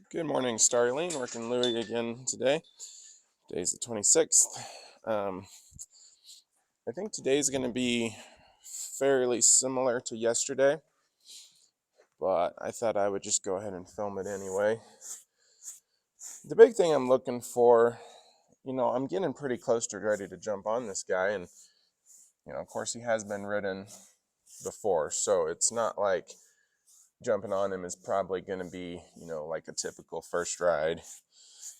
Good morning, Starling. Working Louie again today. Today's the 26th. I think today's going to be fairly similar to yesterday, but I thought I would just go ahead and film it anyway. The big thing I'm looking for, I'm getting pretty close to ready to jump on this guy, and, of course he has been ridden before, so it's not like jumping on him is probably going to be, like a typical first ride.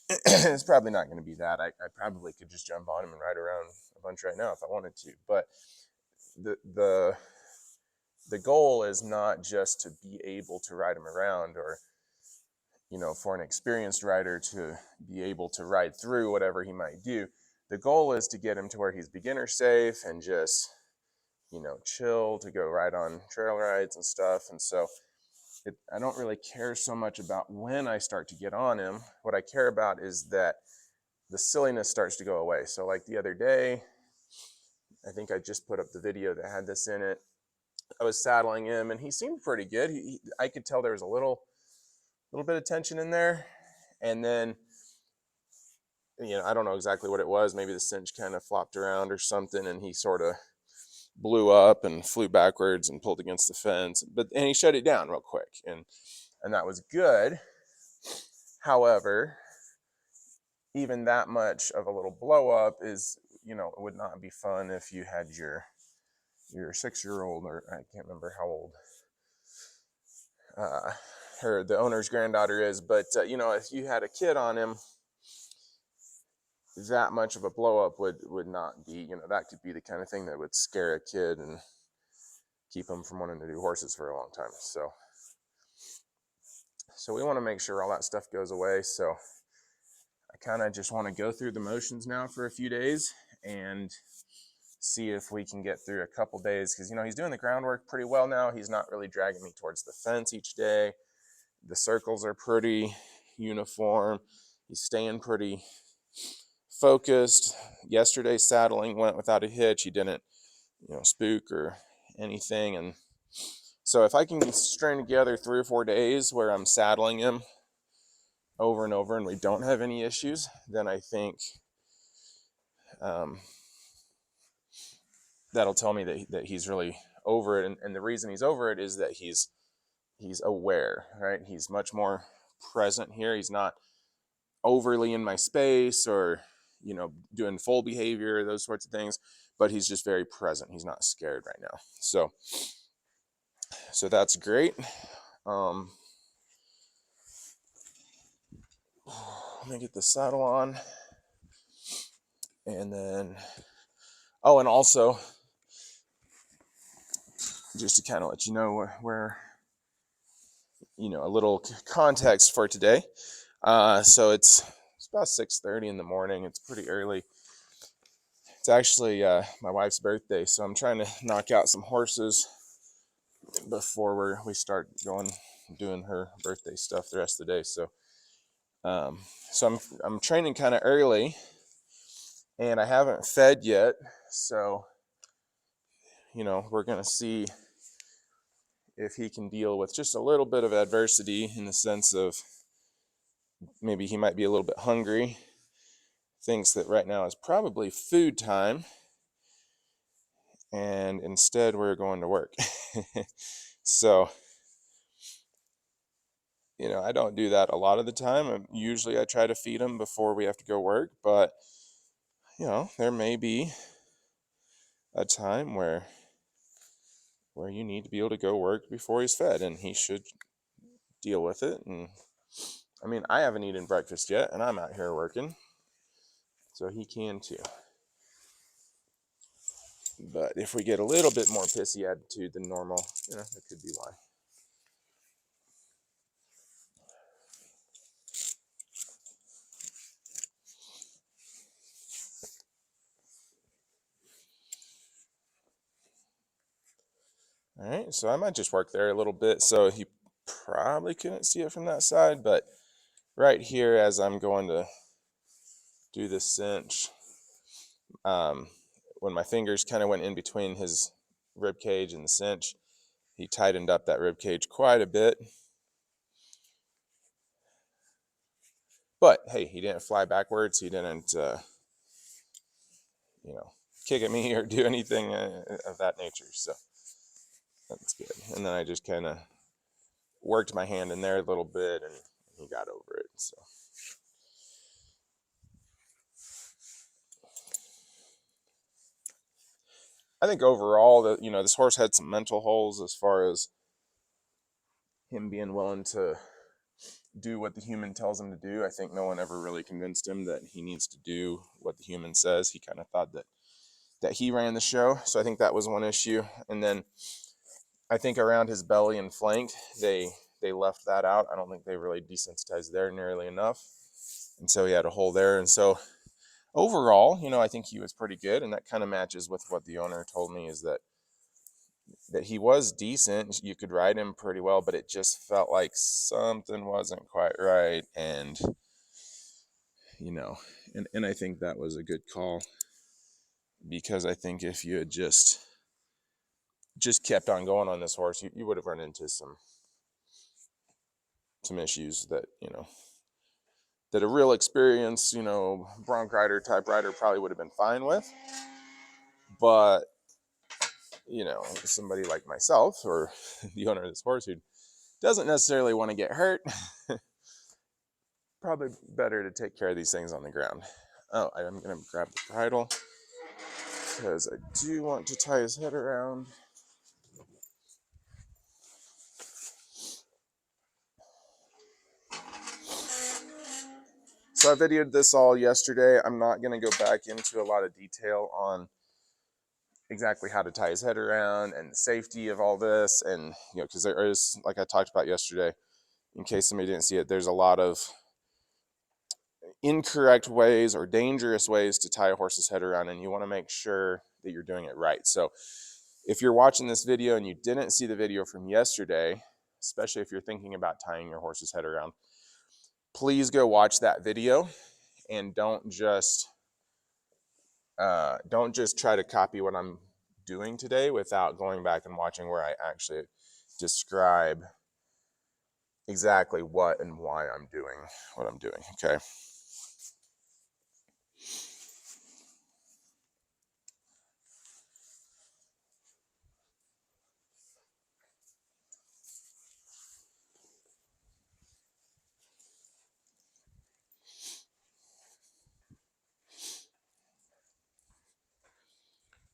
It's probably not going to be that. I probably could just jump on him and ride around a bunch right now if I wanted to. But the goal is not just to be able to ride him around, or for an experienced rider to be able to ride through whatever he might do. The goal is to get him to where he's beginner safe and just chill to go ride on trail rides and stuff. And so I don't really care so much about when I start to get on him. What I care about is that the silliness starts to go away. So like the other day, I think I just put up the video that had this in it. I was saddling him and he seemed pretty good. I could tell there was a little bit of tension in there. And then, I don't know exactly what it was. Maybe the cinch kind of flopped around or something, and he sort of blew up and flew backwards and pulled against the fence. And he shut it down real quick, and that was good. However, even that much of a little blow up is, it would not be fun if you had your 6-year-old, or I can't remember how old the owner's granddaughter is, but if you had a kid on him, that much of a blow up would not be, that could be the kind of thing that would scare a kid and keep them from wanting to do horses for a long time. So we want to make sure all that stuff goes away. So I kind of just want to go through the motions now for a few days and see if we can get through a couple days, because he's doing the groundwork pretty well now. He's not really dragging me towards the fence each day. The circles are pretty uniform. He's staying pretty focused. Yesterday saddling went without a hitch. He didn't spook or anything. And so if I can string together 3 or 4 days where I'm saddling him over and over and we don't have any issues, then I think that'll tell me that he's really over it. And the reason he's over it is that he's aware, right? He's much more present here. He's not overly in my space or doing full behavior, those sorts of things, but he's just very present. He's not scared right now. So that's great. Let me get the saddle on, and then and also just to kind of let you know where a little context for today. So it's about 6:30 in the morning. It's pretty early. It's actually my wife's birthday, so I'm trying to knock out some horses before we start doing her birthday stuff the rest of the day. So I'm training kind of early, and I haven't fed yet. So we're gonna see if he can deal with just a little bit of adversity, in the sense of maybe he might be a little bit hungry, thinks that right now is probably food time, and instead we're going to work. So I don't do that a lot of the time. Usually I try to feed him before we have to go work, but there may be a time where you need to be able to go work before he's fed, and he should deal with it. And I mean, I haven't eaten breakfast yet, and I'm out here working, so he can too. But if we get a little bit more pissy attitude than normal, that could be why. All right, so I might just work there a little bit, so he probably couldn't see it from that side, but right here, as I'm going to do the cinch, when my fingers kind of went in between his rib cage and the cinch, he tightened up that rib cage quite a bit. But hey, he didn't fly backwards. He didn't, kick at me or do anything of that nature. So that's good. And then I just kind of worked my hand in there a little bit, and he got over it. So. I think overall that this horse had some mental holes as far as him being willing to do what the human tells him to do. I think no one ever really convinced him that he needs to do what the human says. He kind of thought that he ran the show. So I think that was one issue. And then I think around his belly and flank, they left that out. I don't think they really desensitized there nearly enough. And so he had a hole there. And so overall, I think he was pretty good. And that kind of matches with what the owner told me, is that he was decent. You could ride him pretty well, but it just felt like something wasn't quite right. And, and I think that was a good call, because I think if you had just kept on going on this horse, you would have run into some issues that, that a real experienced, bronc rider type rider probably would have been fine with. But, somebody like myself or the owner of this horse who doesn't necessarily want to get hurt, probably better to take care of these things on the ground. Oh, I'm going to grab the bridle because I do want to tie his head around. So I videoed this all yesterday. I'm not going to go back into a lot of detail on exactly how to tie his head around and the safety of all this. And, because there is, like I talked about yesterday, in case somebody didn't see it, there's a lot of incorrect ways or dangerous ways to tie a horse's head around, and you want to make sure that you're doing it right. So if you're watching this video and you didn't see the video from yesterday, especially if you're thinking about tying your horse's head around, please go watch that video, and don't just try to copy what I'm doing today without going back and watching where I actually describe exactly what and why I'm doing what I'm doing. Okay.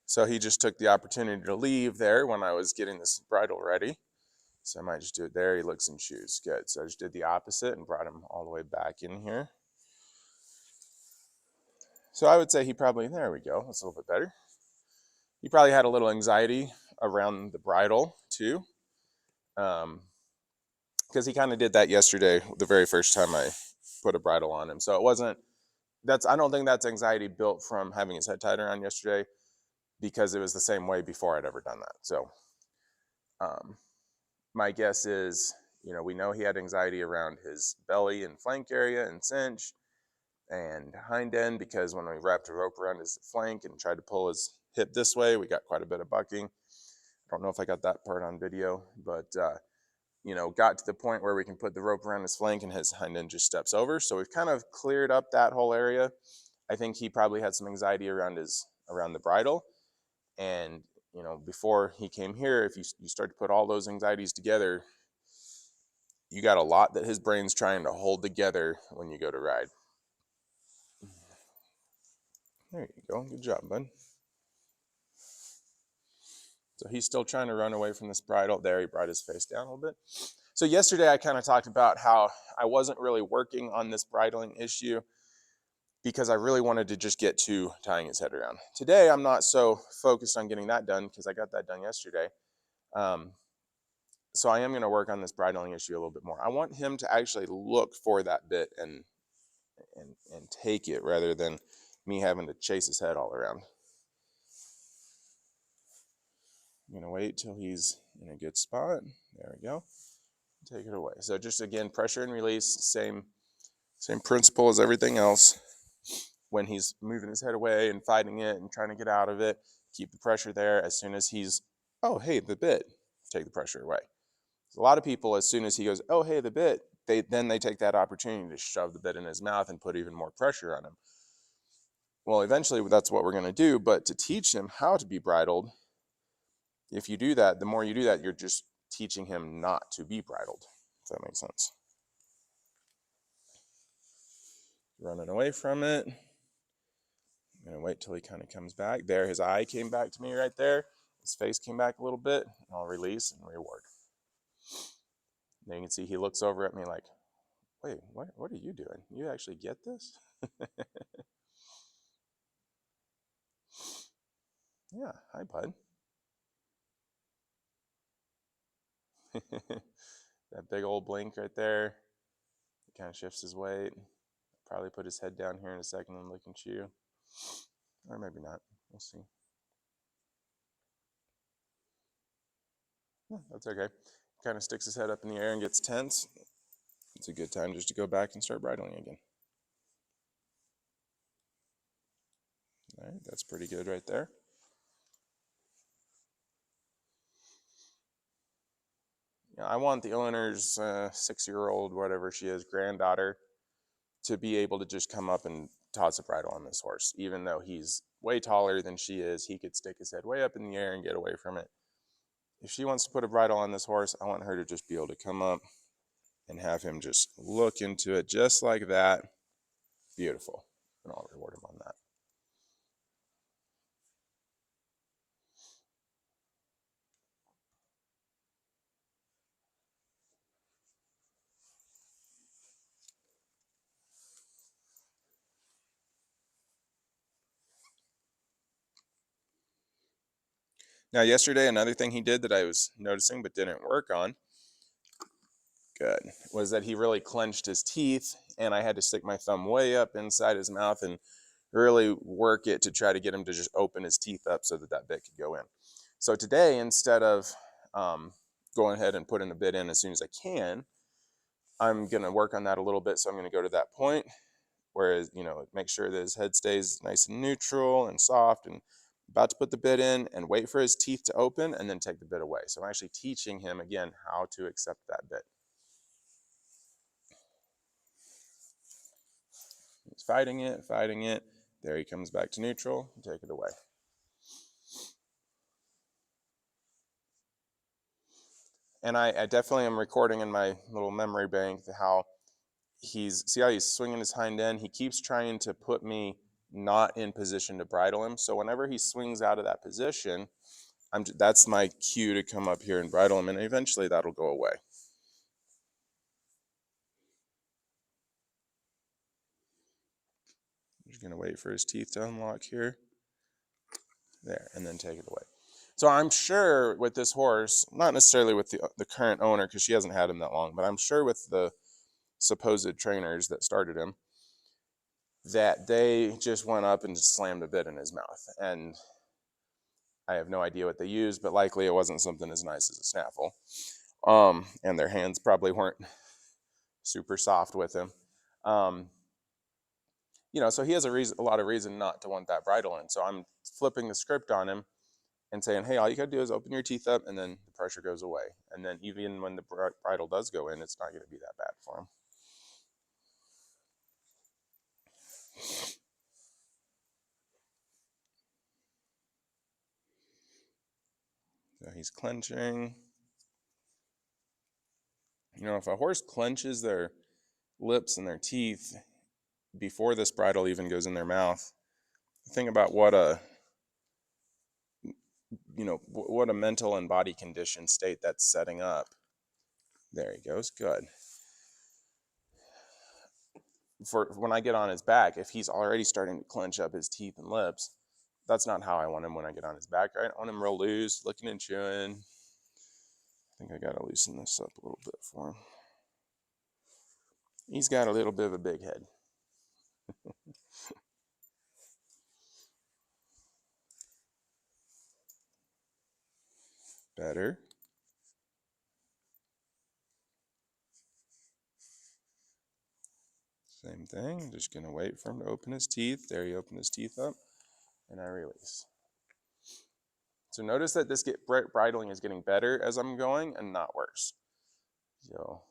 So he just took the opportunity to leave there when I was getting this bridle ready. So I might just do it there. He looks and chews. Good. So I just did the opposite and brought him all the way back in here. So I would say he probably, there we go. That's a little bit better. He probably had a little anxiety around the bridle too. Because he kind of did that yesterday, the very first time I put a bridle on him. So it wasn't, I don't think that's anxiety built from having his head tied around yesterday, because it was the same way before I'd ever done that. So my guess is, we know he had anxiety around his belly and flank area and cinch and hind end, because when we wrapped a rope around his flank and tried to pull his hip this way, we got quite a bit of bucking. I don't know if I got that part on video, but got to the point where we can put the rope around his flank and his hind end just steps over. So we've kind of cleared up that whole area. I think he probably had some anxiety around the bridle. And, before he came here, if you start to put all those anxieties together, you got a lot that his brain's trying to hold together when you go to ride. There you go. Good job, bud. So he's still trying to run away from this bridle. There, he brought his face down a little bit. So yesterday I kind of talked about how I wasn't really working on this bridling issue because I really wanted to just get to tying his head around. Today I'm not so focused on getting that done because I got that done yesterday. So I am going to work on this bridling issue a little bit more. I want him to actually look for that bit and take it, rather than me having to chase his head all around. I'm going to wait till he's in a good spot. There we go. Take it away. So just again, pressure and release, same principle as everything else. When he's moving his head away and fighting it and trying to get out of it, keep the pressure there. As soon as he's, oh, hey, the bit, take the pressure away. So a lot of people, as soon as he goes, oh, hey, the bit, they take that opportunity to shove the bit in his mouth and put even more pressure on him. Well, eventually that's what we're going to do, but to teach him how to be bridled, if you do that, the more you do that, you're just teaching him not to be bridled, if that makes sense. Running away from it. I'm going to wait till he kind of comes back. There, his eye came back to me right there. His face came back a little bit. I'll release and reward. Then you can see he looks over at me like, wait, what are you doing? You actually get this? Yeah, hi, bud. That big old blink right there. He kind of shifts his weight. Probably put his head down here in a second and look at you. Or maybe not. We'll see. Yeah, that's okay. Kind of sticks his head up in the air and gets tense. It's a good time just to go back and start bridling again. All right, that's pretty good right there. Yeah, I want the owner's 6-year-old, whatever she is, granddaughter, to be able to just come up and toss a bridle on this horse. Even though he's way taller than she is, he could stick his head way up in the air and get away from it. If she wants to put a bridle on this horse, I want her to just be able to come up and have him just look into it just like that. Beautiful. And I'll reward him on that. Now, yesterday, another thing he did that I was noticing but didn't work on, good, was that he really clenched his teeth, and I had to stick my thumb way up inside his mouth and really work it to try to get him to just open his teeth up so that that bit could go in. So today, instead of going ahead and putting a bit in as soon as I can, I'm going to work on that a little bit. So I'm going to go to that point where, make sure that his head stays nice and neutral and soft, and about to put the bit in and wait for his teeth to open and then take the bit away. So I'm actually teaching him again how to accept that bit. He's fighting it. There he comes back to neutral. Take it away. And I definitely am recording in my little memory bank how see how he's swinging his hind end. He keeps trying to put me not in position to bridle him. So whenever he swings out of that position, that's my cue to come up here and bridle him, and eventually that'll go away. I'm just gonna wait for his teeth to unlock here. There, and then take it away. So I'm sure with this horse, not necessarily with the current owner, because she hasn't had him that long, but I'm sure with the supposed trainers that started him, that they just went up and just slammed a bit in his mouth. And I have no idea what they used, but likely it wasn't something as nice as a snaffle. And their hands probably weren't super soft with him. So he has a lot of reason not to want that bridle in. So I'm flipping the script on him and saying, hey, all you got to do is open your teeth up, and then the pressure goes away. And then even when the bridle does go in, it's not going to be that bad for him. So he's clenching. If a horse clenches their lips and their teeth before this bridle even goes in their mouth, think about what a mental and body condition state that's setting up. There he goes. Good. For when I get on his back, if he's already starting to clench up his teeth and lips, that's not how I want him when I get on his back, right? I want him real loose, looking and chewing. I think I got to loosen this up a little bit for him. He's got a little bit of a big head. Better. Same thing. Just going to wait for him to open his teeth. There he opened his teeth up, and I release. So notice that this bridling is getting better as I'm going and not worse. So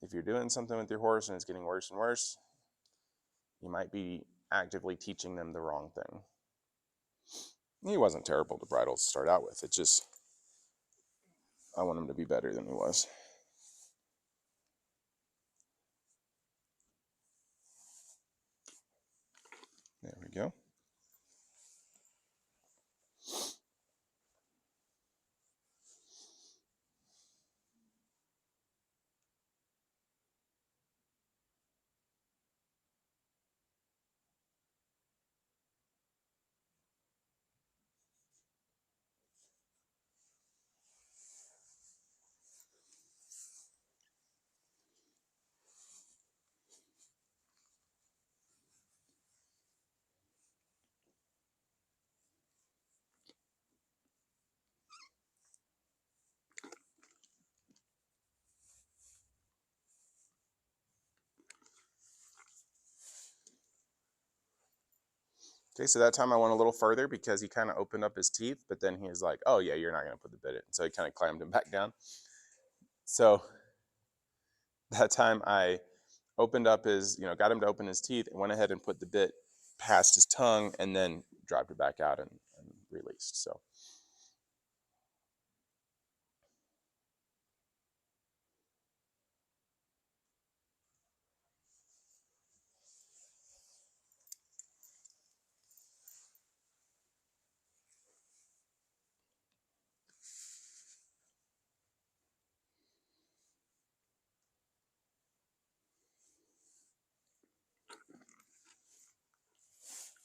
if you're doing something with your horse and it's getting worse and worse, you might be actively teaching them the wrong thing. He wasn't terrible to bridle to start out with. It's just, I want him to be better than he was. There we go. Okay, so that time I went a little further because he kind of opened up his teeth, but then he was like, oh yeah, you're not going to put the bit in. So he kind of clammed him back down. So that time I opened up his, got him to open his teeth and went ahead and put the bit past his tongue and then dropped it back out and released. So.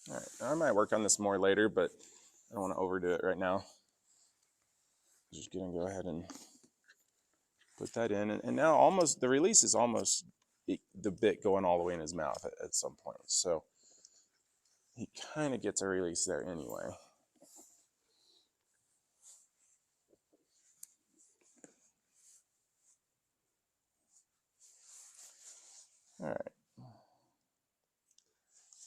All right, I might work on this more later, but I don't want to overdo it right now. Just gonna go ahead and put that in, and now almost the release is almost the bit going all the way in his mouth at some point. So he kind of gets a release there anyway. All right.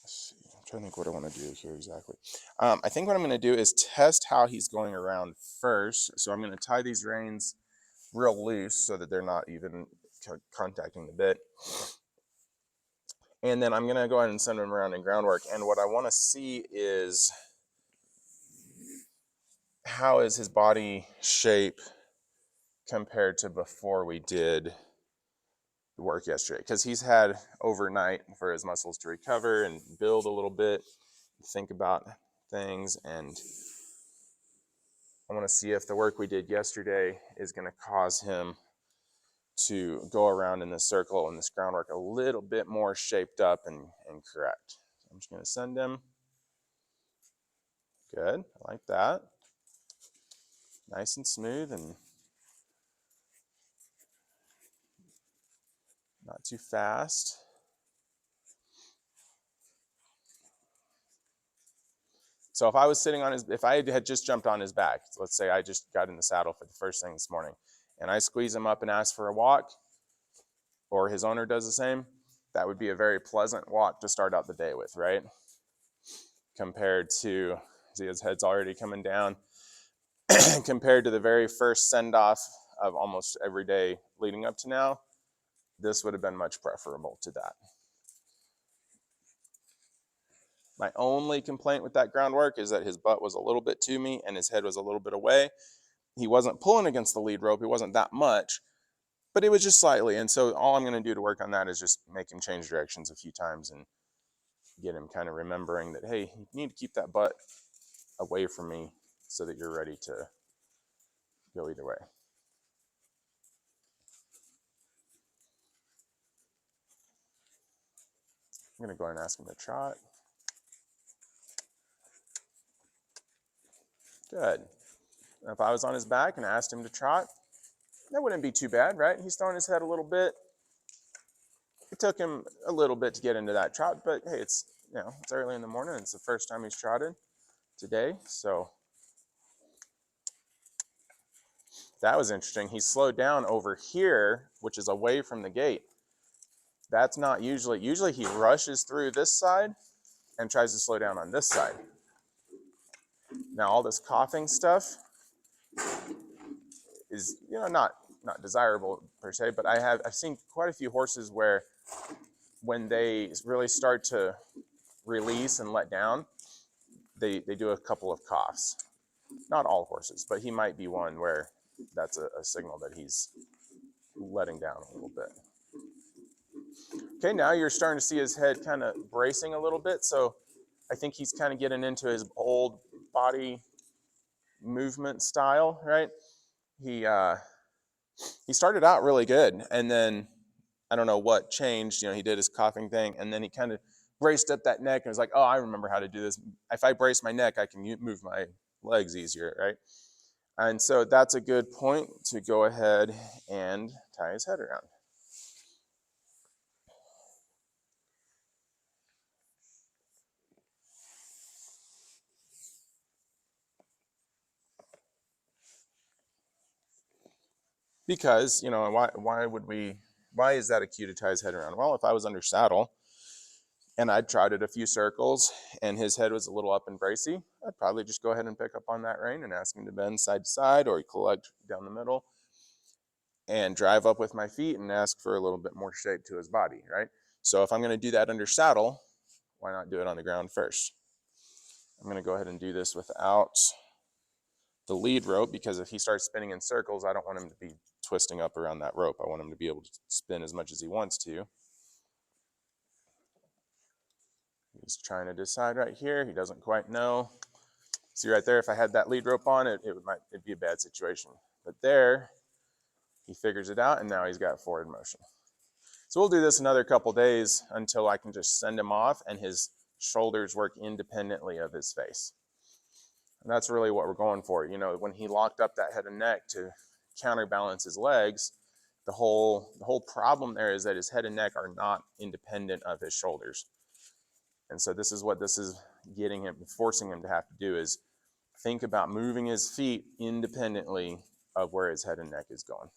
Let's see. I'm trying to think what I want to do here exactly. I think what I'm going to do is test how he's going around first. So I'm going to tie these reins real loose so that they're not even contacting the bit. And then I'm going to go ahead and send him around in groundwork. And what I want to see is how is his body shape compared to before we did the work yesterday, because he's had overnight for his muscles to recover and build a little bit, think about things, and I want to see if the work we did yesterday is going to cause him to go around in this circle and this groundwork a little bit more shaped up and correct. So I'm just going to send him. Good, I like that. Nice and smooth and not too fast. So if I was sitting on his, if I had just jumped on his back, let's say I just got in the saddle for the first thing this morning, and I squeeze him up and ask for a walk, or his owner does the same, that would be a very pleasant walk to start out the day with, right? Compared to, see his head's already coming down, compared to the very first send-off of almost every day leading up to now, this would have been much preferable to that. My only complaint with that groundwork is that his butt was a little bit to me and his head was a little bit away. He wasn't pulling against the lead rope. It wasn't that much, but it was just slightly. And so all I'm going to do to work on that is just make him change directions a few times and get him kind of remembering that, hey, you need to keep that butt away from me so that you're ready to go either way. I'm going to go ahead and ask him to trot. Good. If I was on his back and asked him to trot, that wouldn't be too bad, right? He's throwing his head a little bit. It took him a little bit to get into that trot, but hey, it's early in the morning. It's the first time he's trotted today, so that was interesting. He slowed down over here, which is away from the gate. That's not usually he rushes through this side and tries to slow down on this side. Now all this coughing stuff is not not desirable per se, but I've seen quite a few horses where when they really start to release and let down, they do a couple of coughs. Not all horses, but he might be one where that's a signal that he's letting down a little bit. Okay, now you're starting to see his head kind of bracing a little bit. So I think he's kind of getting into his old body movement style, right? He started out really good, and then I don't know what changed. He did his coughing thing, and then he kind of braced up that neck and was like, oh, I remember how to do this. If I brace my neck, I can move my legs easier, right? And so that's a good point to go ahead and tie his head around. Because, why is that a cue to tie his head around? Well, if I was under saddle and I'd trotted a few circles and his head was a little up and bracy, I'd probably just go ahead and pick up on that rein and ask him to bend side to side, or collect down the middle and drive up with my feet and ask for a little bit more shape to his body, right? So if I'm going to do that under saddle, why not do it on the ground first? I'm going to go ahead and do this without the lead rope, because if he starts spinning in circles, I don't want him to be twisting up around that rope. I want him to be able to spin as much as he wants to. He's trying to decide right here. He doesn't quite know. See right there, if I had that lead rope on, it'd be a bad situation. But there, he figures it out, and now he's got forward motion. So we'll do this another couple days until I can just send him off and his shoulders work independently of his face. And that's really what we're going for. When he locked up that head and neck to counterbalance his legs, the whole problem there is that his head and neck are not independent of his shoulders. And so this is what this is forcing him to have to do, is think about moving his feet independently of where his head and neck is going.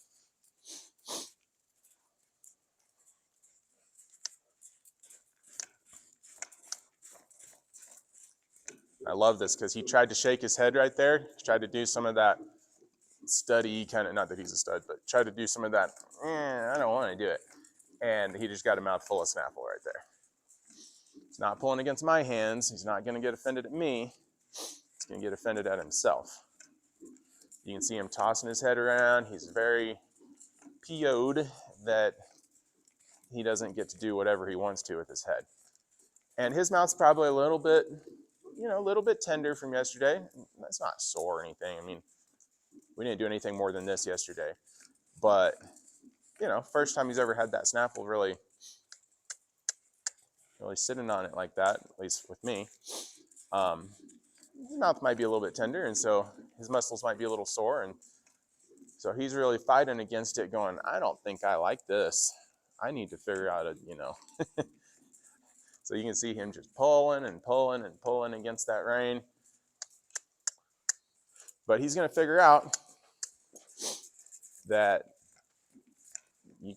I love this because he tried to shake his head right there. He tried to do some of that studdy kind of, not that he's a stud, but tried to do some of that, I don't want to do it. And he just got a mouthful of Snapple right there. He's not pulling against my hands. He's not going to get offended at me. He's going to get offended at himself. You can see him tossing his head around. He's very PO'd that he doesn't get to do whatever he wants to with his head. And his mouth's probably a little bit tender from yesterday. That's not sore or anything. I mean, we didn't do anything more than this yesterday. But, first time he's ever had that Snapple really sitting on it like that, at least with me. His mouth might be a little bit tender, and so his muscles might be a little sore. And so he's really fighting against it, going, I don't think I like this. I need to figure out So you can see him just pulling and pulling and pulling against that rein. But he's going to figure out that you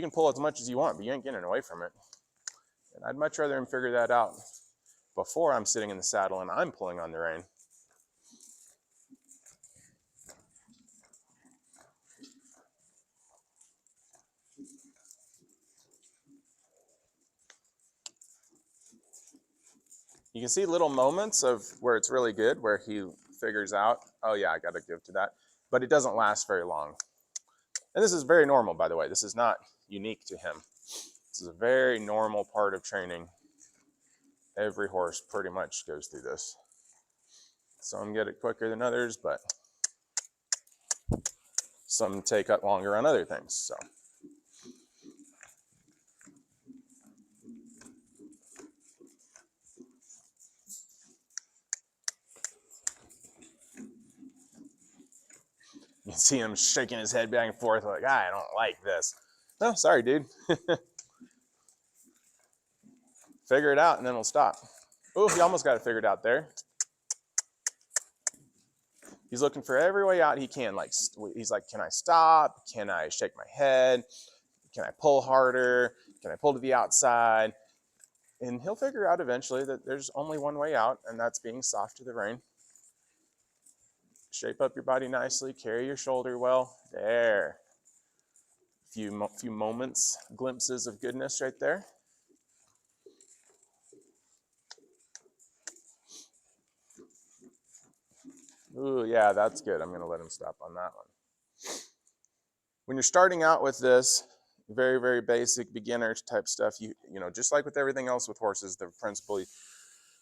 can pull as much as you want, but you ain't getting away from it. And I'd much rather him figure that out before I'm sitting in the saddle and I'm pulling on the rein. You can see little moments of where it's really good, where he figures out, oh yeah, I got to give to that. But it doesn't last very long. And this is very normal, by the way. This is not unique to him. This is a very normal part of training. Every horse pretty much goes through this. Some get it quicker than others, but some take up longer on other things. So. You can see him shaking his head back and forth like, I don't like this. No, sorry, dude. Figure it out and then we'll stop. Oh, he almost got it figured out there. He's looking for every way out he can. He's like, can I stop? Can I shake my head? Can I pull harder? Can I pull to the outside? And he'll figure out eventually that there's only one way out, and that's being soft to the rein. Shape up your body nicely, carry your shoulder well. There. Few moments, glimpses of goodness right there. Ooh, yeah, that's good. I'm going to let him stop on that one. When you're starting out with this, very, very basic beginner type stuff, you know, just like with everything else with horses, the principle,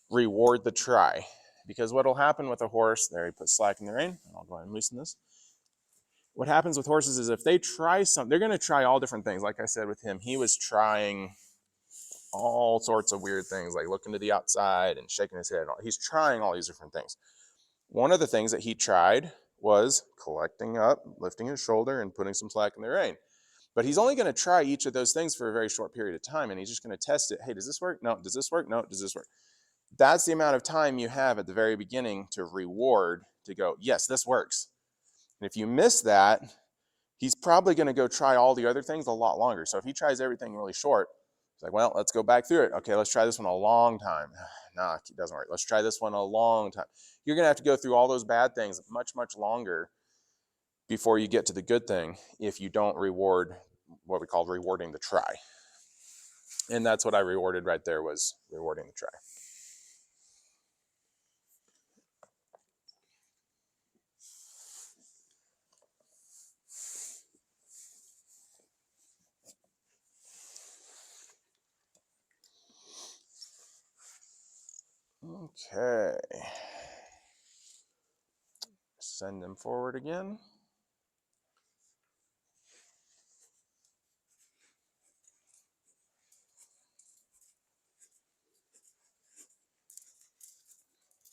reward the try. Because what will happen with a horse, there he put slack in the rein. I'll go ahead and loosen this. What happens with horses is if they try something, they're going to try all different things. Like I said with him, he was trying all sorts of weird things, like looking to the outside and shaking his head. He's trying all these different things. One of the things that he tried was collecting up, lifting his shoulder, and putting some slack in the rein. But he's only going to try each of those things for a very short period of time, and he's just going to test it. Hey, does this work? No. Does this work? No. Does this work? That's the amount of time you have at the very beginning to reward, to go, yes, this works. And if you miss that, he's probably going to go try all the other things a lot longer. So if he tries everything really short, it's like, well, let's go back through it. Okay, let's try this one a long time. Nah, it doesn't work. Let's try this one a long time. You're going to have to go through all those bad things much, much longer before you get to the good thing if you don't reward what we call rewarding the try. And that's what I rewarded right there, was rewarding the try. Okay. Send them forward again.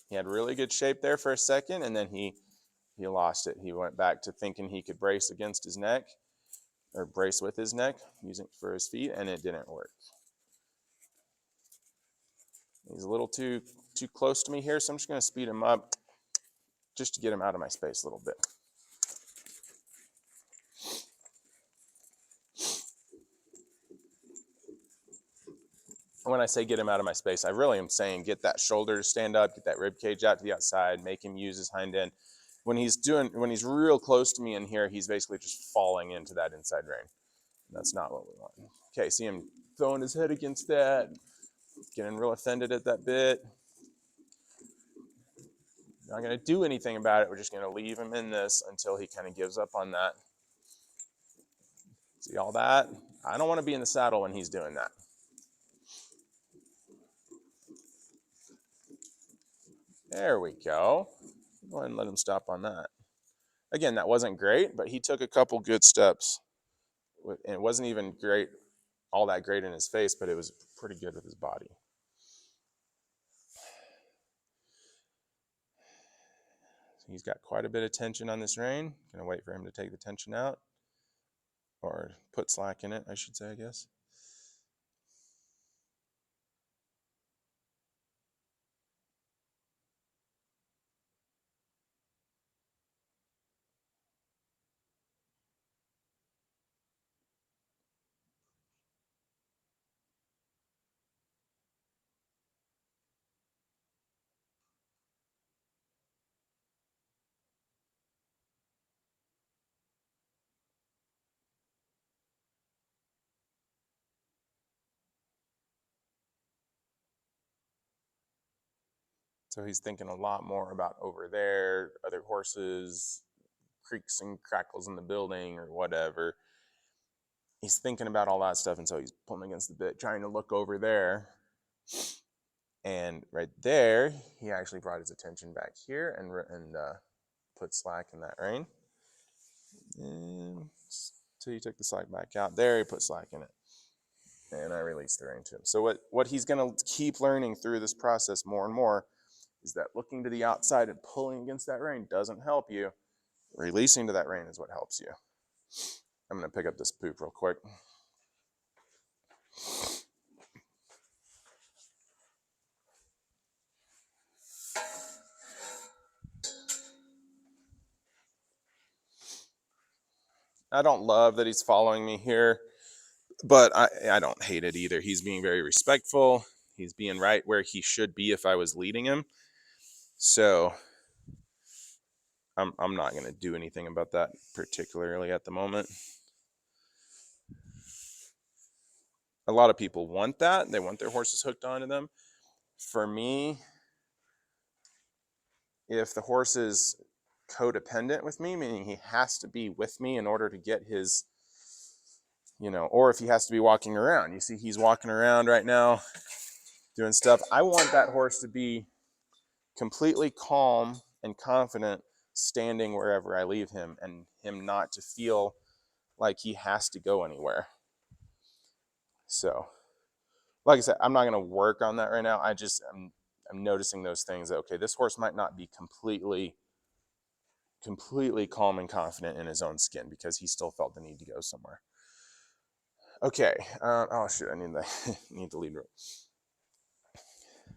He had really good shape there for a second, and then he lost it. He went back to thinking he could brace against his neck, or brace with his neck, using it for his feet, and it didn't work. He's a little too close to me here, so I'm just going to speed him up just to get him out of my space a little bit. When I say get him out of my space, I really am saying get that shoulder to stand up, get that rib cage out to the outside, make him use his hind end. When he's real close to me in here, he's basically just falling into that inside rein. That's not what we want. Okay, see him throwing his head against that, getting real offended at that bit. Not going to do anything about it. We're just going to leave him in this until he kind of gives up on that. See all that? I don't want to be in the saddle when he's doing that. There we go. Go ahead and let him stop on that. Again, that wasn't great, but he took a couple good steps. And it wasn't even great, all that great in his face, but it was pretty good with his body. So he's got quite a bit of tension on this rein. Gonna wait for him to take the tension out, or put slack in it, I should say, I guess. So he's thinking a lot more about over there, other horses, creaks and crackles in the building or whatever. He's thinking about all that stuff, and so he's pulling against the bit, trying to look over there. And right there, he actually brought his attention back here and put slack in that rein. And so he took the slack back out. There, he put slack in it. And I released the rein to him. So what he's going to keep learning through this process more and more is that looking to the outside and pulling against that rein doesn't help you. Releasing to that rein is what helps you. I'm going to pick up this poop real quick. I don't love that he's following me here, but I don't hate it either. He's being very respectful. He's being right where he should be if I was leading him. So I'm not going to do anything about that particularly at the moment. A lot of people want that. They want their horses hooked onto them. For me, if the horse is codependent with me, meaning he has to be with me in order to get his, or if he has to be walking around. You see, he's walking around right now doing stuff. I want that horse to be completely calm and confident standing wherever I leave him, and him not to feel like he has to go anywhere. So, like I said, I'm not going to work on that right now. I'm noticing those things that, okay, this horse might not be completely calm and confident in his own skin because he still felt the need to go somewhere. Okay. Oh shoot, I need the lead rope.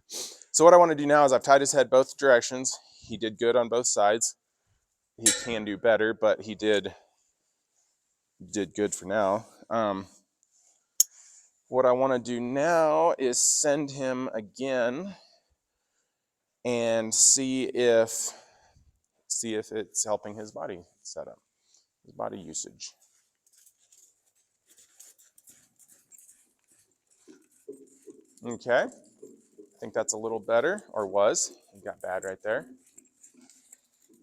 So what I want to do now is I've tied his head both directions. He did good on both sides. He can do better, but he did good for now. What I want to do now is send him again and see if it's helping his body setup, his body usage. Okay, I think that's a little better, or was. He got bad right there.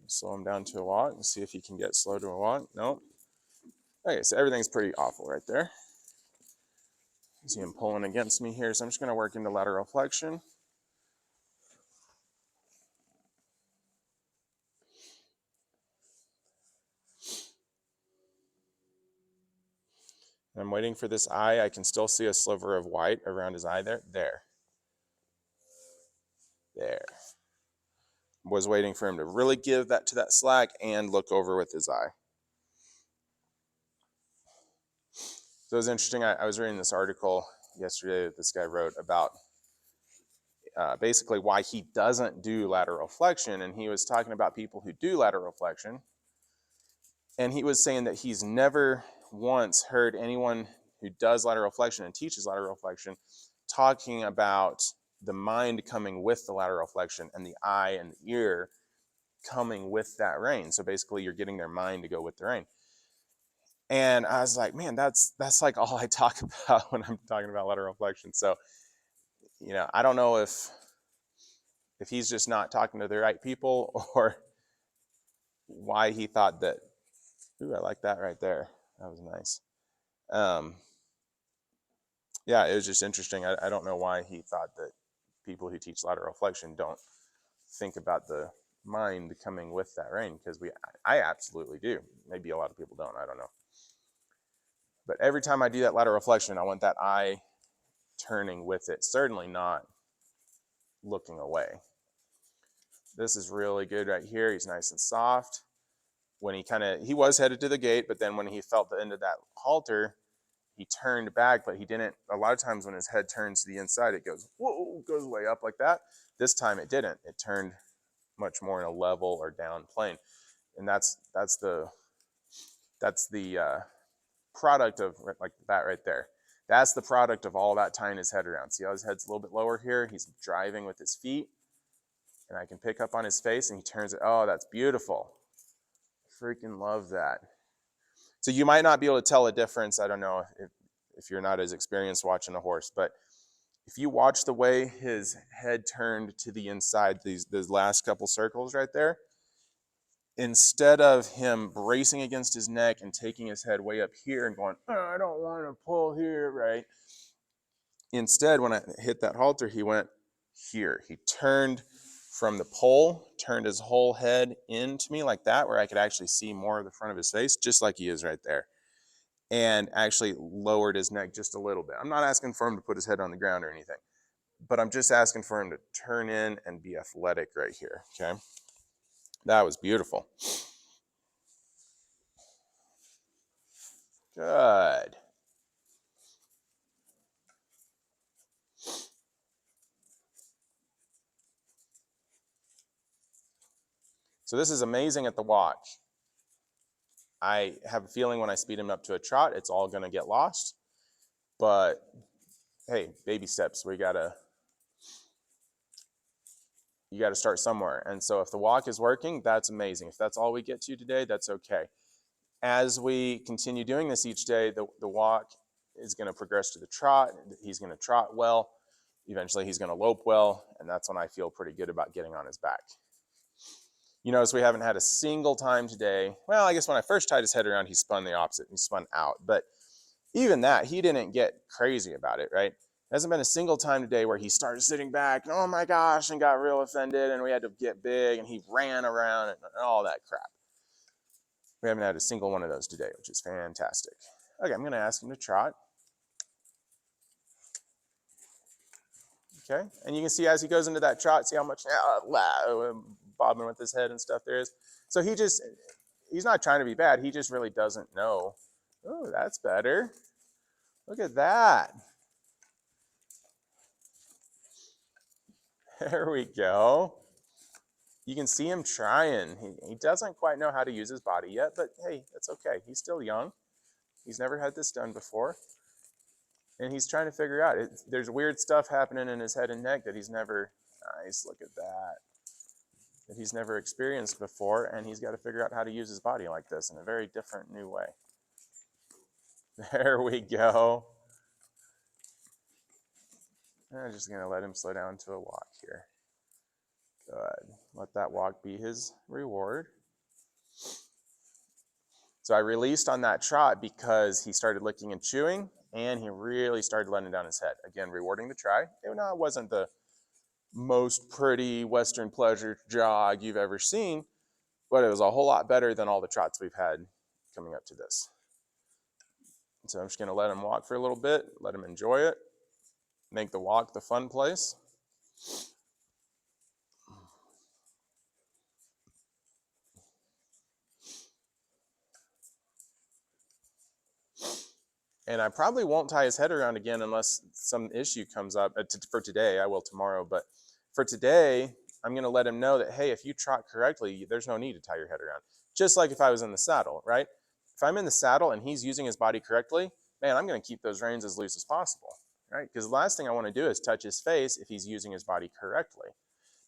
Slow him down to a walk and see if he can get slow to a walk. Nope. Okay, so everything's pretty awful right there. See him pulling against me here, so I'm just going to work into lateral flexion. I'm waiting for this eye. I can still see a sliver of white around his eye there. There. Was waiting for him to really give that to that slack and look over with his eye. So it was interesting. I was reading this article yesterday that this guy wrote about basically why he doesn't do lateral flexion, and he was talking about people who do lateral flexion, and he was saying that he's never once heard anyone who does lateral flexion and teaches lateral flexion talking about the mind coming with the lateral flexion and the eye and the ear coming with that rein. So basically you're getting their mind to go with the rein. And I was like, man, that's like all I talk about when I'm talking about lateral flexion. So, I don't know if he's just not talking to the right people, or why he thought that. Ooh, I like that right there. That was nice. Yeah, it was just interesting. I don't know why he thought that people who teach lateral flexion don't think about the mind coming with that rein, because I absolutely do. Maybe a lot of people don't. I don't know. But every time I do that lateral flexion, I want that eye turning with it, certainly not looking away. This is really good right here. He's nice and soft. When he was headed to the gate, but then when he felt the end of that halter, he turned back, but he didn't. A lot of times when his head turns to the inside, it goes, whoa, goes way up like that. This time it didn't. It turned much more in a level or down plane. And that's the product of like that right there. That's the product of all that tying his head around. See how his head's a little bit lower here? He's driving with his feet, and I can pick up on his face, and he turns it. Oh, that's beautiful. Freaking love that. So you might not be able to tell a difference. I don't know if you're not as experienced watching a horse, but if you watch the way his head turned to the inside, these last couple circles right there, instead of him bracing against his neck and taking his head way up here and going, oh, I don't want to pull here, right? Instead, when I hit that halter, he went here. He turned from the pole, turned his whole head into me like that, where I could actually see more of the front of his face, just like he is right there, and actually lowered his neck just a little bit. I'm not asking for him to put his head on the ground or anything, but I'm just asking for him to turn in and be athletic right here, okay? That was beautiful. Good. So this is amazing at the walk. I have a feeling when I speed him up to a trot, it's all going to get lost. But hey, baby steps. You got to start somewhere. And so if the walk is working, that's amazing. If that's all we get to today, that's okay. As we continue doing this each day, the walk is going to progress to the trot. He's going to trot well. Eventually he's going to lope well, and that's when I feel pretty good about getting on his back. You notice we haven't had a single time today. Well, I guess when I first tied his head around, he spun the opposite. He spun out. But even that, he didn't get crazy about it, right? There hasn't been a single time today where he started sitting back, oh my gosh, and got real offended, and we had to get big, and he ran around and all that crap. We haven't had a single one of those today, which is fantastic. Okay, I'm going to ask him to trot. Okay, and you can see as he goes into that trot, see how much bobbing with his head and stuff there is. So he's not trying to be bad. He just really doesn't know. Oh, that's better. Look at that. There we go. You can see him trying. He doesn't quite know how to use his body yet, but hey, that's okay. He's still young. He's never had this done before. And he's trying to figure out. There's weird stuff happening in his head and neck that he's never, nice, look at that he's never experienced before, and he's got to figure out how to use his body like this in a very different, new way. There we go. I'm just going to let him slow down to a walk here. Good. Let that walk be his reward. So I released on that trot because he started licking and chewing, and he really started letting down his head. Again, rewarding the try. It wasn't the most pretty Western pleasure jog you've ever seen, but it was a whole lot better than all the trots we've had coming up to this. So I'm just going to let him walk for a little bit, let him enjoy it, make the walk the fun place. And I probably won't tie his head around again unless some issue comes up. For today, I will tomorrow. But for today, I'm going to let him know that, hey, if you trot correctly, there's no need to tie your head around. Just like if I was in the saddle, right? If I'm in the saddle and he's using his body correctly, man, I'm going to keep those reins as loose as possible, right? Because the last thing I want to do is touch his face if he's using his body correctly.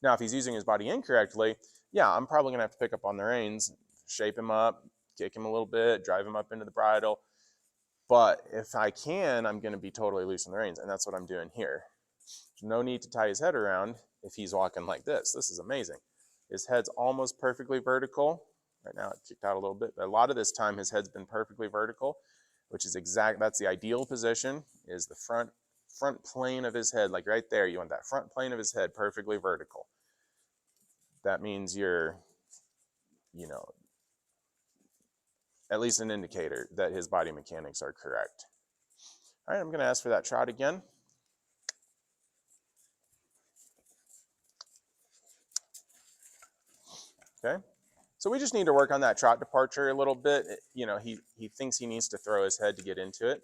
Now, if he's using his body incorrectly, yeah, I'm probably going to have to pick up on the reins, shape him up, kick him a little bit, drive him up into the bridle. But if I can, I'm going to be totally loose in the reins, and that's what I'm doing here. There's no need to tie his head around if he's walking like this. This is amazing. His head's almost perfectly vertical. Right now it kicked out a little bit, but a lot of this time his head's been perfectly vertical, which is that's the ideal position, is the front plane of his head, like right there. You want that front plane of his head perfectly vertical. That means you're, at least an indicator that his body mechanics are correct. All right, I'm going to ask for that trot again. Okay, so we just need to work on that trot departure a little bit. He thinks he needs to throw his head to get into it,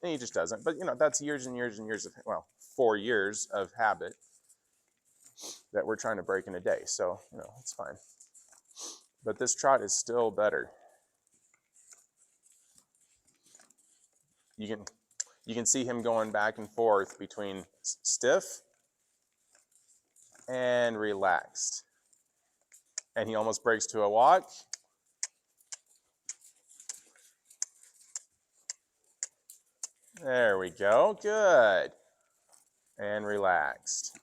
and he just doesn't. But, that's years and years and years of, 4 years of habit that we're trying to break in a day. So, it's fine. But this trot is still better. You can see him going back and forth between stiff and relaxed. And he almost breaks to a walk. There we go. Good. And relaxed.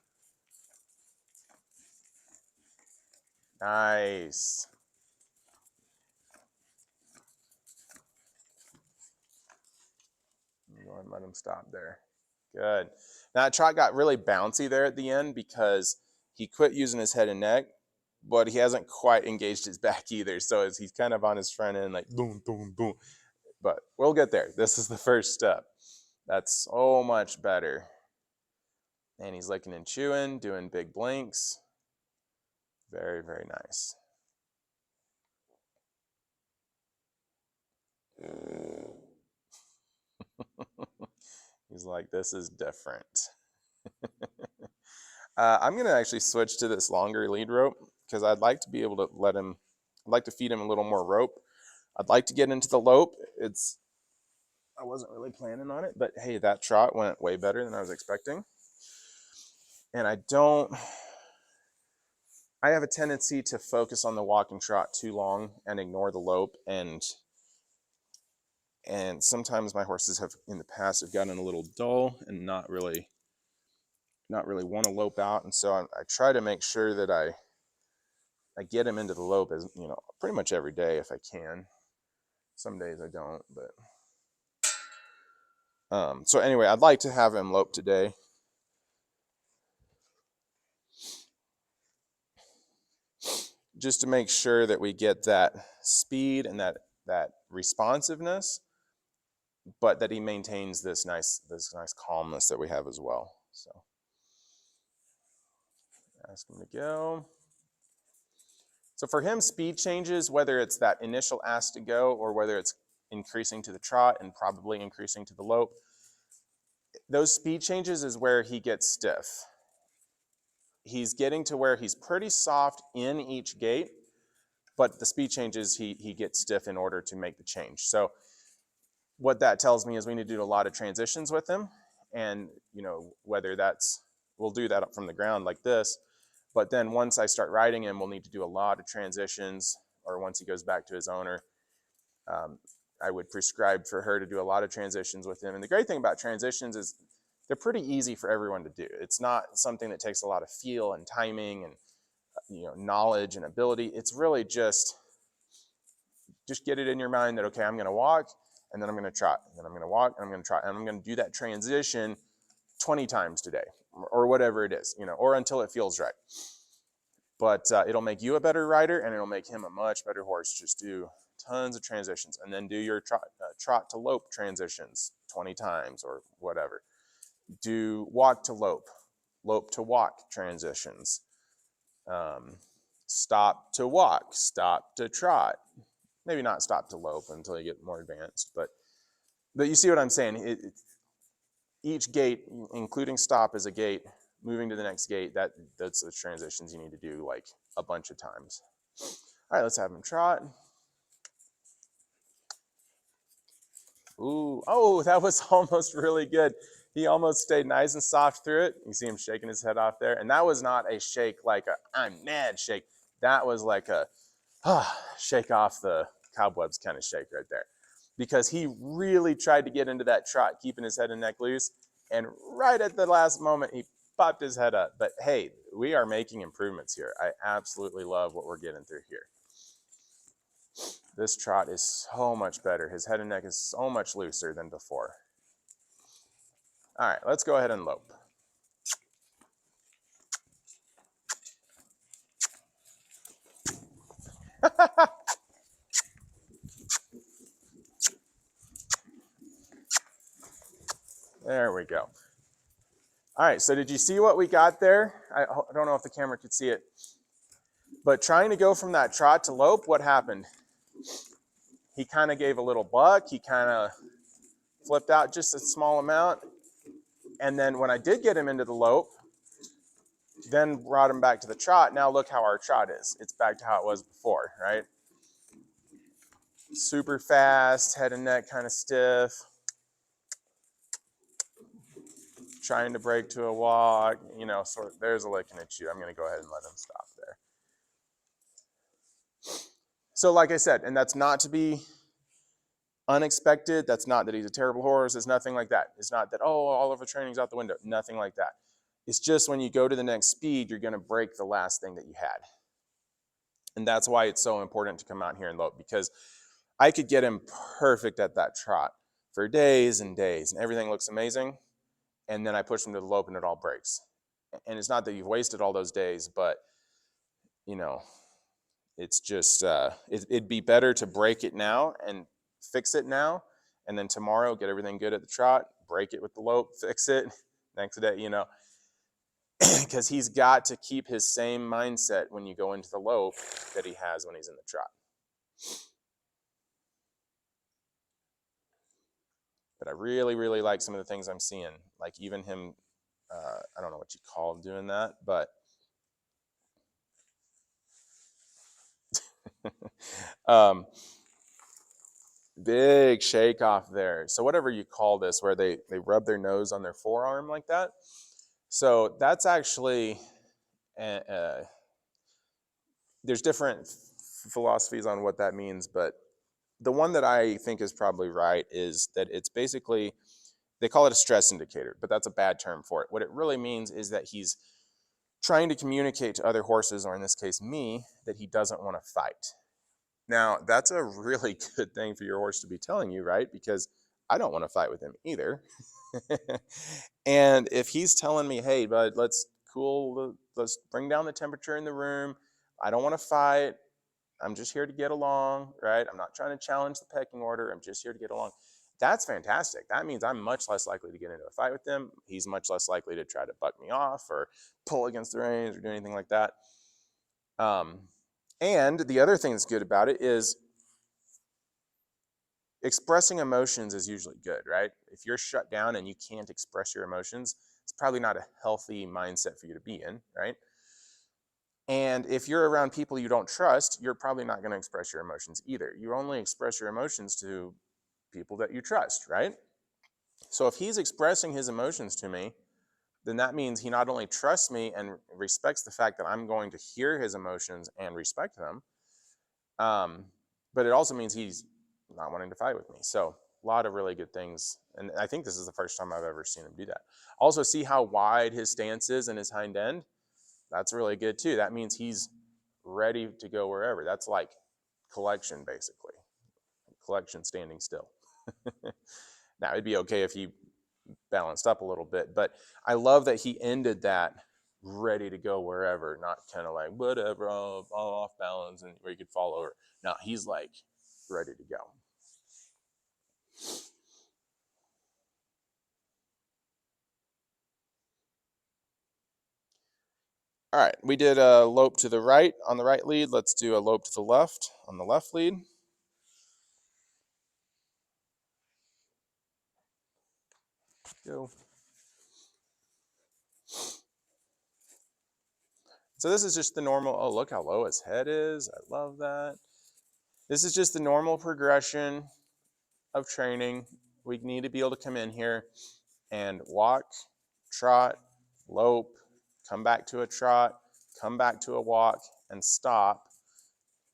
Nice. Go ahead and let him stop there. Good. Now, that trot got really bouncy there at the end because he quit using his head and neck, but he hasn't quite engaged his back either. So he's kind of on his front end, like boom, boom, boom. But we'll get there. This is the first step. That's so much better. And he's licking and chewing, doing big blinks. Very, very nice. He's like, this is different. I'm going to actually switch to this longer lead rope because I'd like to be able to I'd like to feed him a little more rope. I'd like to get into the lope. I wasn't really planning on it, but hey, that trot went way better than I was expecting. And I have a tendency to focus on the walk and trot too long and ignore the lope, and And sometimes my horses have in the past have gotten a little dull and not really want to lope out. And so I try to make sure that I get him into the lope as, pretty much every day if I can. Some days I don't, but so anyway, I'd like to have him lope today. Just to make sure that we get that speed and that responsiveness, but that he maintains this nice calmness that we have as well. So ask him to go. So for him, speed changes, whether it's that initial ask to go or whether it's increasing to the trot and probably increasing to the lope, those speed changes is where he gets stiff. He's getting to where he's pretty soft in each gait, but the speed changes, he gets stiff in order to make the change. So what that tells me is we need to do a lot of transitions with him. And, whether we'll do that up from the ground like this, but then once I start riding him, we'll need to do a lot of transitions, or once he goes back to his owner, I would prescribe for her to do a lot of transitions with him. And the great thing about transitions is they're pretty easy for everyone to do. It's not something that takes a lot of feel and timing and, knowledge and ability. It's really just get it in your mind that, okay, I'm going to walk and then I'm going to trot, and then I'm going to walk and I'm going to trot, and I'm going to do that transition 20 times today, or whatever it is, or until it feels right. But it'll make you a better rider, and it'll make him a much better horse. Just do tons of transitions, and then do your trot to lope transitions 20 times or whatever. Do walk to lope to walk transitions. Stop to walk, stop to trot. Maybe not stop to lope until you get more advanced, but you see what I'm saying. Each gait, including stop as a gait, moving to the next gate, that's the transitions you need to do like a bunch of times. All right, let's have him trot. Ooh, oh, that was almost really good. He almost stayed nice and soft through it. You see him shaking his head off there. And that was not a shake like a I'm mad shake. That was like a shake off the cobwebs kind of shake right there. Because he really tried to get into that trot, keeping his head and neck loose. And right at the last moment, he popped his head up. But hey, we are making improvements here. I absolutely love what we're getting through here. This trot is so much better. His head and neck is so much looser than before. All right, let's go ahead and lope. There we go. All right, so did you see what we got there? I don't know if the camera could see it. But trying to go from that trot to lope, what happened? He kind of gave a little buck. He kind of flipped out just a small amount. And then when I did get him into the lope, then brought him back to the trot. Now look how our trot is. It's back to how it was before, right? Super fast, head and neck kind of stiff. Trying to break to a walk, there's a licking at you. I'm going to go ahead and let him stop there. So like I said, and that's not to be unexpected. That's not that he's a terrible horse. It's nothing like that. It's not that, all of the training's out the window. Nothing like that. It's just when you go to the next speed, you're going to break the last thing that you had. And that's why it's so important to come out here and lope, because I could get him perfect at that trot for days and days, and everything looks amazing. And then I push him to the lope and it all breaks. And it's not that you've wasted all those days, but, it's just, it'd be better to break it now and fix it now, and then tomorrow get everything good at the trot, break it with the lope, fix it next day, because he's got to keep his same mindset when you go into the lope that he has when he's in the trot. But I really, really like some of the things I'm seeing, like even him, I don't know what you call him doing that, but big shake off there. So whatever you call this, where they rub their nose on their forearm like that. So that's actually, there's different philosophies on what that means, but the one that I think is probably right is that it's basically, they call it a stress indicator, but that's a bad term for it. What it really means is that he's trying to communicate to other horses, or in this case me, that he doesn't want to fight. Now, that's a really good thing for your horse to be telling you, right? Because I don't want to fight with him either. And if he's telling me, hey, bud, let's bring down the temperature in the room. I don't want to fight. I'm just here to get along, right? I'm not trying to challenge the pecking order. I'm just here to get along. That's fantastic. That means I'm much less likely to get into a fight with him. He's much less likely to try to buck me off or pull against the reins or do anything like that. And the other thing that's good about it is expressing emotions is usually good, right? If you're shut down and you can't express your emotions, it's probably not a healthy mindset for you to be in, right? And if you're around people you don't trust, you're probably not going to express your emotions either. You only express your emotions to people that you trust, right? So if he's expressing his emotions to me, then that means he not only trusts me and respects the fact that I'm going to hear his emotions and respect them, but it also means he's not wanting to fight with me. So a lot of really good things. And I think this is the first time I've ever seen him do that. Also, see how wide his stance is in his hind end? That's really good too. That means he's ready to go wherever. That's like collection, basically. Collection standing still. Now, it'd be okay if he balanced up a little bit, but I love that he ended that ready to go wherever, not kind of like, whatever, I'll off balance and where you could fall over. No, he's like ready to go. All right, we did a lope to the right on the right lead. Let's do a lope to the left on the left lead. Go. So this is just the normal, oh, look how low his head is. I love that. This is just the normal progression of training. We need to be able to come in here and walk, trot, lope, come back to a trot, come back to a walk, and stop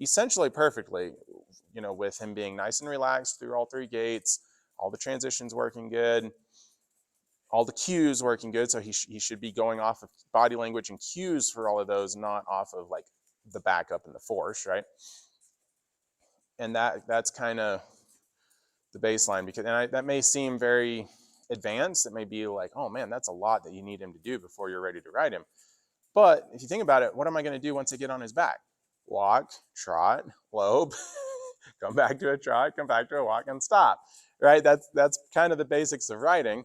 essentially perfectly, you know, with him being nice and relaxed through all three gaits, all the transitions working good, all the cues working good. So he should be going off of body language and cues for all of those, not off of like the backup and the force, right? And that's kind of the baseline, because that may seem very advanced. It may be like, oh man, that's a lot that you need him to do before you're ready to ride him. But if you think about it, what am I going to do once I get on his back? Walk, trot, lope, come back to a trot, come back to a walk, and stop. Right? That's kind of the basics of riding.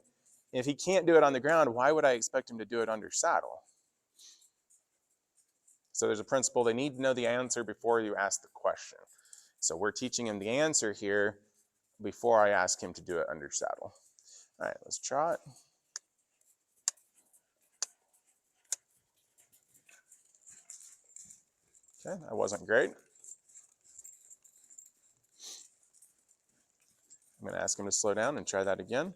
If he can't do it on the ground, why would I expect him to do it under saddle? So there's a principle. They need to know the answer before you ask the question. So we're teaching him the answer here before I ask him to do it under saddle. All right, let's trot. Okay, that wasn't great. I'm going to ask him to slow down and try that again.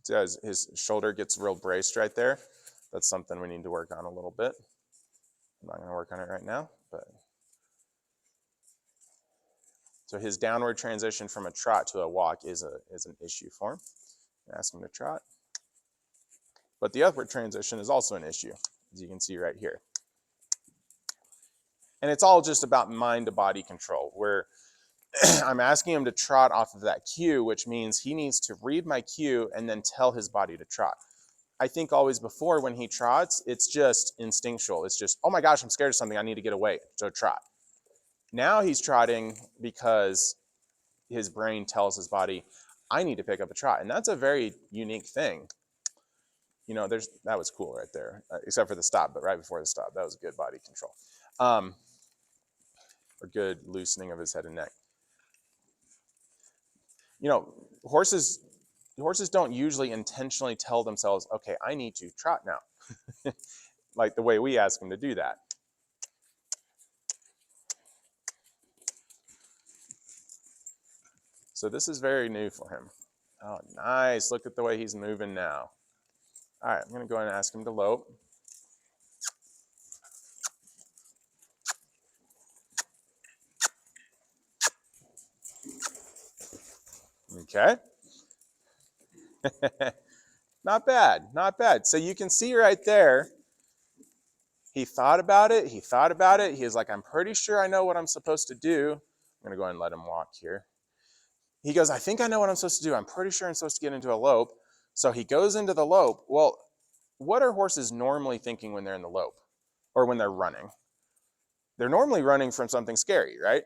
See how his shoulder gets real braced right there? That's something we need to work on a little bit. I'm not going to work on it right now, but so his downward transition from a trot to a walk is an issue for him. Ask him to trot. But the upward transition is also an issue, as you can see right here. And it's all just about mind to body control, where I'm asking him to trot off of that cue, which means he needs to read my cue and then tell his body to trot. I think always before, when he trots, it's just instinctual. It's just, oh my gosh, I'm scared of something. I need to get away. So trot. Now he's trotting because his brain tells his body, I need to pick up a trot. And that's a very unique thing. You know, that was cool right there, except for the stop, but right before the stop, that was good body control. Or good loosening of his head and neck. You know, horses don't usually intentionally tell themselves, okay, I need to trot now. Like the way we ask them to do that. So this is very new for him. Oh, nice. Look at the way he's moving now. All right, I'm going to go ahead and ask him to lope. Okay. Not bad, not bad. So you can see right there, he thought about it, he thought about it. He was like, I'm pretty sure I know what I'm supposed to do. I'm gonna go ahead and let him walk here. He goes, I think I know what I'm supposed to do. I'm pretty sure I'm supposed to get into a lope. So he goes into the lope. Well, what are horses normally thinking when they're in the lope or when they're running? They're normally running from something scary, right?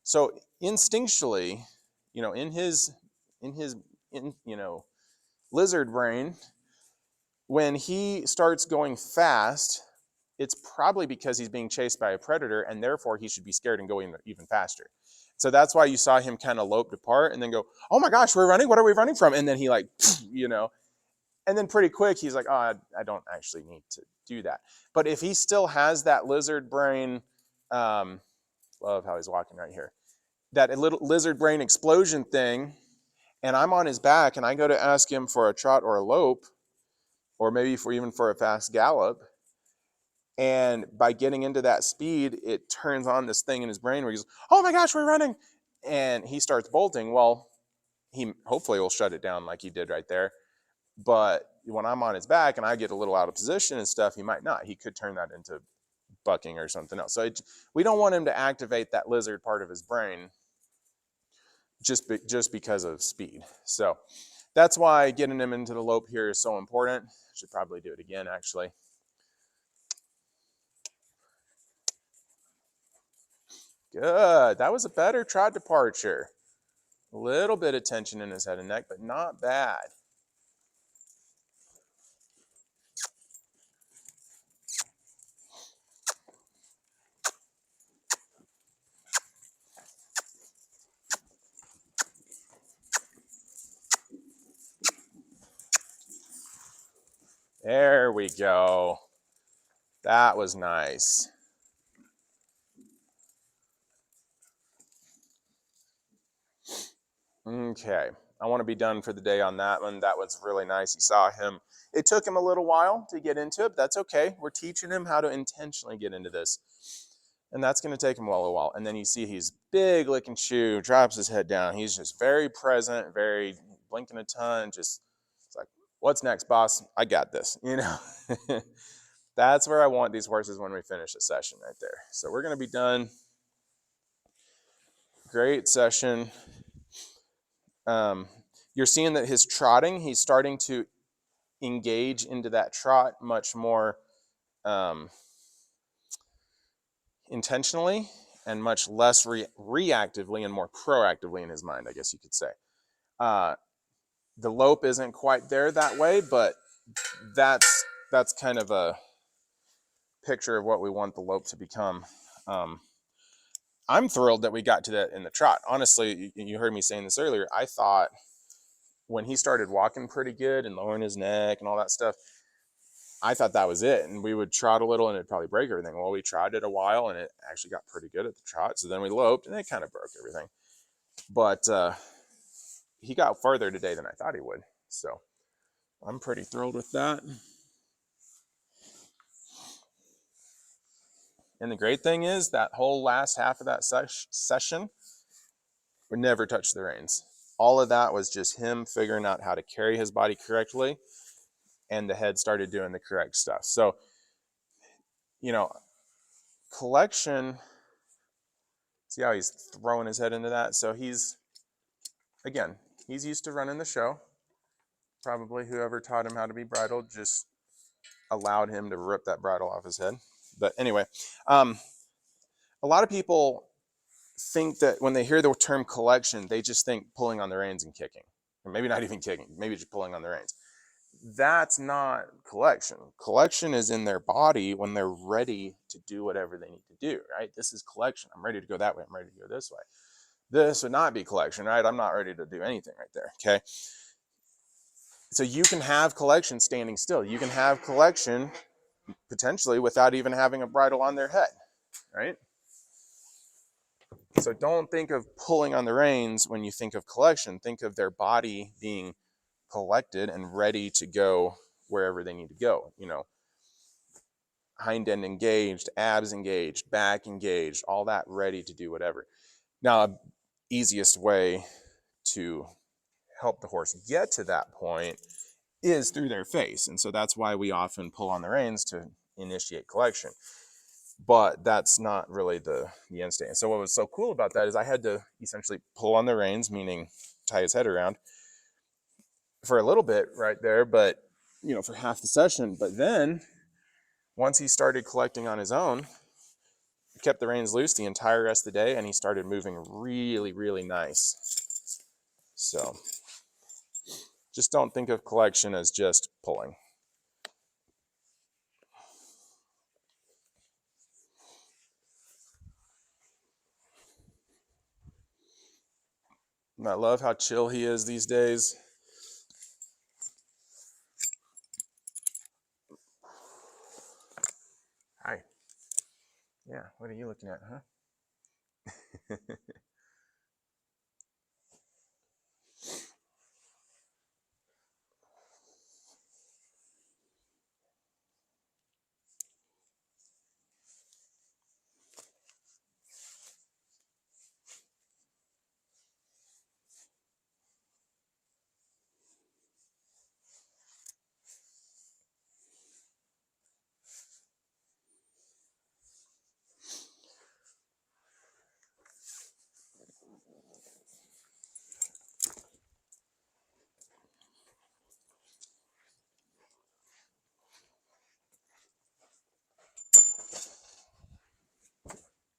So instinctually, in his lizard brain, when he starts going fast, it's probably because he's being chased by a predator, and therefore he should be scared and go even faster. So that's why you saw him kind of lope depart and then go, oh my gosh, we're running. What are we running from? And then he and then pretty quick he's like, oh, I don't actually need to do that. But if he still has that lizard brain, love how he's walking right here, that little lizard brain explosion thing, and I'm on his back and I go to ask him for a trot or a lope, or maybe even for a fast gallop, and by getting into that speed, it turns on this thing in his brain where he's, oh my gosh, we're running. And he starts bolting. Well, he hopefully will shut it down like he did right there. But when I'm on his back and I get a little out of position and stuff, he might not. He could turn that into bucking or something else. So we don't want him to activate that lizard part of his brain just because of speed. So that's why getting him into the lope here is so important. Should probably do it again, actually. Good. That was a better trot departure. A little bit of tension in his head and neck, but not bad. There we go. That was nice. Okay. I want to be done for the day on that one. That was really nice. You saw him. It took him a little while to get into it, but that's okay. We're teaching him how to intentionally get into this. And that's going to take him a while. And then you see he's big licking shoe, drops his head down. He's just very present, very blinking a ton. Just, it's like, what's next, boss? I got this, That's where I want these horses when we finish the session right there. So we're going to be done. Great session. You're seeing that his trotting, he's starting to engage into that trot much more intentionally and much less reactively and more proactively in his mind, I guess you could say. The lope isn't quite there that way, but that's kind of a picture of what we want the lope to become. I'm thrilled that we got to that in the trot. Honestly, you heard me saying this earlier. I thought when he started walking pretty good and lowering his neck and all that stuff, I thought that was it. And we would trot a little and it'd probably break everything. Well, we tried it a while and it actually got pretty good at the trot. So then we loped and it kind of broke everything. But he got farther today than I thought he would. So I'm pretty thrilled with that. And the great thing is that whole last half of that session, we never touched the reins. All of that was just him figuring out how to carry his body correctly, and the head started doing the correct stuff. So, collection, see how he's throwing his head into that? So he's used to running the show. Probably whoever taught him how to be bridled just allowed him to rip that bridle off his head. But anyway, a lot of people think that when they hear the term collection, they just think pulling on the reins and kicking. Or maybe not even kicking, maybe just pulling on the reins. That's not collection. Collection is in their body when they're ready to do whatever they need to do, right? This is collection. I'm ready to go that way. I'm ready to go this way. This would not be collection, right? I'm not ready to do anything right there, okay? So you can have collection standing still. You can have collection potentially without even having a bridle on their head, right? So don't think of pulling on the reins when you think of collection. Think of their body being collected and ready to go wherever they need to go. Hind end engaged, abs engaged, back engaged, all that ready to do whatever. Now, easiest way to help the horse get to that point is through their face. And so that's why we often pull on the reins to initiate collection. But that's not really the end state. And so what was so cool about that is I had to essentially pull on the reins, meaning tie his head around for a little bit right there, but for half the session. But then once he started collecting on his own, kept the reins loose the entire rest of the day, and he started moving really, really nice. So just don't think of collection as just pulling. And I love how chill he is these days. Hi. Yeah, what are you looking at, huh?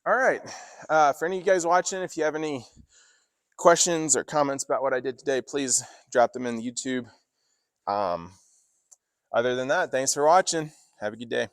All right. For any of you guys watching, if you have any questions or comments about what I did today, please drop them in the YouTube. Other than that, thanks for watching. Have a good day.